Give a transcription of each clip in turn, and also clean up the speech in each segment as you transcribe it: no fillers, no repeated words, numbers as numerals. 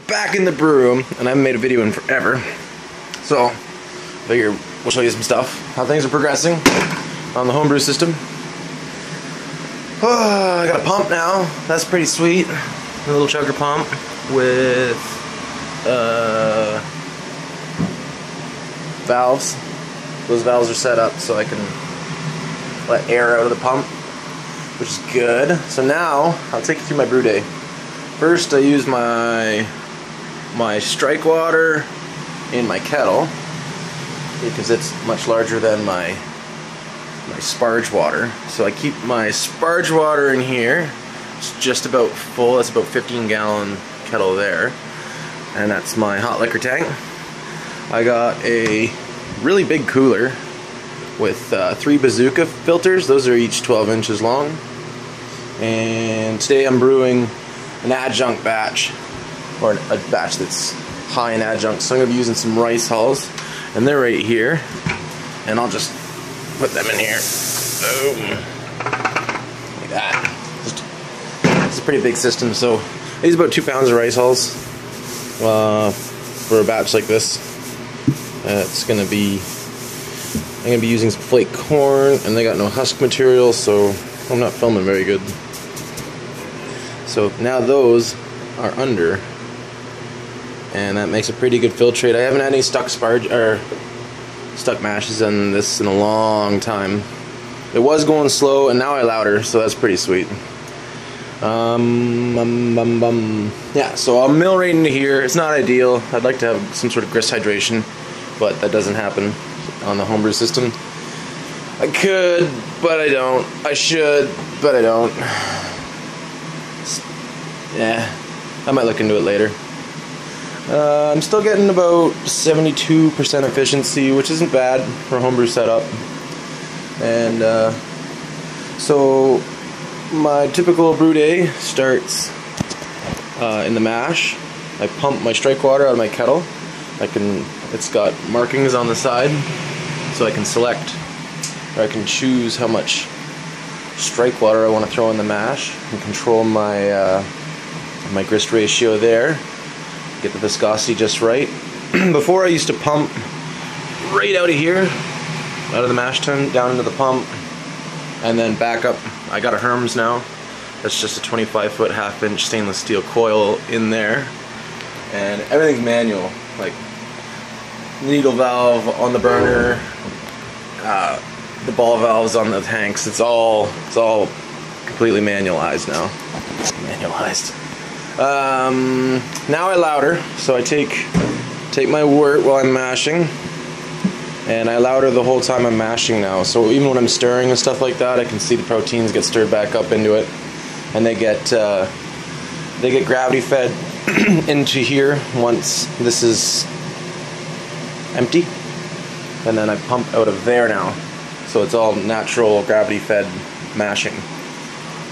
Back in the brew room, and I haven't made a video in forever, so I figure we'll show you some stuff, how things are progressing on the homebrew system. Oh, I got a pump now, that's pretty sweet. A little chugger pump with valves. Those valves are set up so I can let air out of the pump, which is good. So now I'll take you through my brew day. First, I use my strike water in my kettle because it's much larger than my sparge water. So I keep my sparge water in here. It's just about full. That's about 15-gallon kettle there, and that's my hot liquor tank. I got a really big cooler with 3 bazooka filters. Those are each 12 inches long. And today I'm brewing an adjunct batch, or a batch that's high in adjunct. So I'm going to be using some rice hulls, and they're right here. And I'll just put them in here. Boom. Like that. It's a pretty big system. So I use about 2 pounds of rice hulls for a batch like this. I'm going to be using some flake corn, and they got no husk material, so I'm not filming very good. So now those are under, and that makes a pretty good filtrate. I haven't had any stuck mashes in this in a long time. It was going slow, and now I louder, so that's pretty sweet. Yeah, so I'll mill right into here. It's not ideal. I'd like to have some sort of grist hydration, but that doesn't happen on the homebrew system. I could, but I don't. I should, but I don't. Yeah, I might look into it later. I'm still getting about 72% efficiency, which isn't bad for a homebrew setup. And so my typical brew day starts in the mash. I pump my strike water out of my kettle. It's got markings on the side, so I can select, or I can choose how much strike water I want to throw in the mash and control my my grist ratio there. Get the viscosity just right. Before I used to pump right out of here, out of the mash tun, down into the pump, and then back up. I got a Herms now. That's just a 25-foot half-inch stainless steel coil in there, and everything's manual. Like needle valve on the burner, the ball valves on the tanks. It's all completely manualized now. Manualized. Now I louder, so I take my wort while I'm mashing, and I louder the whole time I'm mashing now. So even when I'm stirring and stuff like that, I can see the proteins get stirred back up into it, and they get gravity fed into here once this is empty, and then I pump out of there now, so it's all natural gravity fed mashing.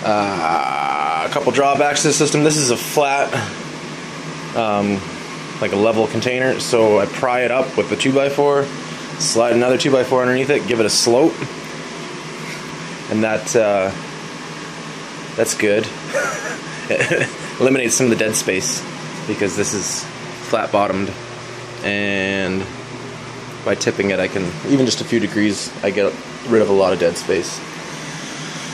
A couple drawbacks to the system. This is a flat, like a level container, so I pry it up with the 2x4, slide another 2x4 underneath it, give it a slope, and that's good. It eliminates some of the dead space because this is flat bottomed, and by tipping it, I can, even just a few degrees, I get rid of a lot of dead space.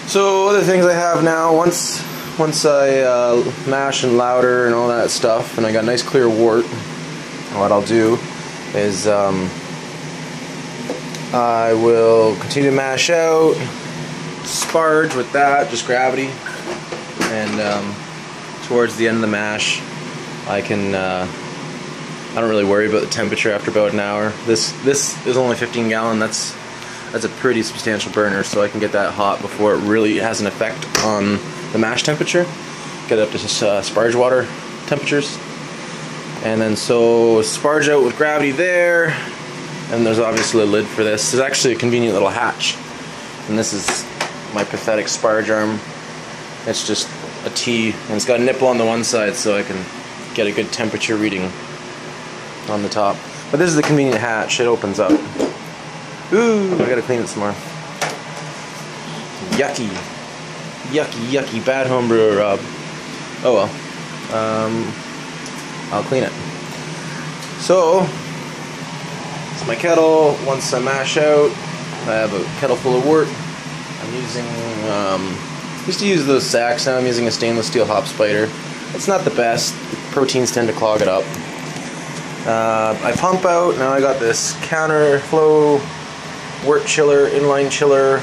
So other things I have now, once I mash and louder and all that stuff, and I got nice clear wort, what I'll do is I will continue to mash out, sparge with that, just gravity, and towards the end of the mash, I don't really worry about the temperature after about an hour. This is only 15 gallon. That's a pretty substantial burner, so I can get that hot before it really has an effect on the mash temperature. Get it up to sparge water temperatures, and then so sparge out with gravity there. And there's obviously a lid for this. There's actually a convenient little hatch, and this is my pathetic sparge arm. It's just a T, and it's got a nipple on the one side, so I can get a good temperature reading on the top. But this is the convenient hatch. It opens up. Ooh, I gotta clean it some more. Yucky. Yucky, yucky. Bad homebrewer, Rob. Oh well. I'll clean it. So, it's my kettle. Once I mash out, I have a kettle full of wort. I'm using, used to use those sacks, now I'm using a stainless steel hop spider. It's not the best, the proteins tend to clog it up. I pump out, now I got this counterflow wort chiller, inline chiller,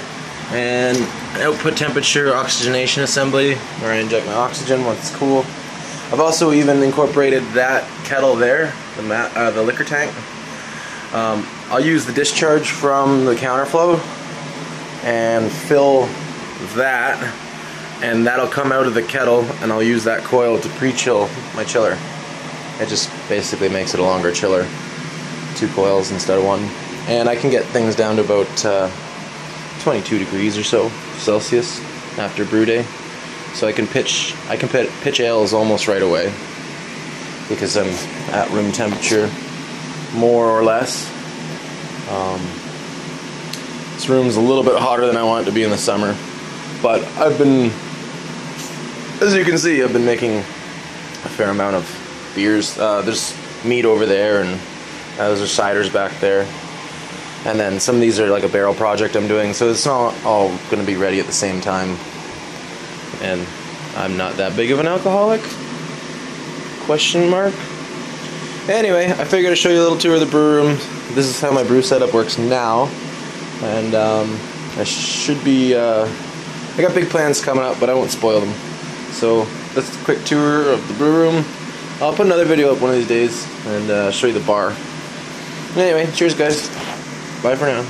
and an output temperature oxygenation assembly where I inject my oxygen once it's cool. I've also even incorporated that kettle there, the liquor tank. I'll use the discharge from the counterflow and fill that, and that'll come out of the kettle, and I'll use that coil to pre-chill my chiller. It just basically makes it a longer chiller, 2 coils instead of 1. And I can get things down to about 22 degrees or so Celsius after brew day. So I can pitch ales almost right away because I'm at room temperature, more or less. This room's a little bit hotter than I want it to be in the summer, but I've been, as you can see, I've been making a fair amount of beers. There's mead over there, and those are ciders back there. And then some of these are like a barrel project I'm doing, so it's not all going to be ready at the same time. And I'm not that big of an alcoholic? Question mark? Anyway, I figured I'd show you a little tour of the brew room. This is how my brew setup works now. And I should be, I got big plans coming up, but I won't spoil them. So that's a quick tour of the brew room. I'll put another video up one of these days and show you the bar. Anyway, cheers guys. Bye for now.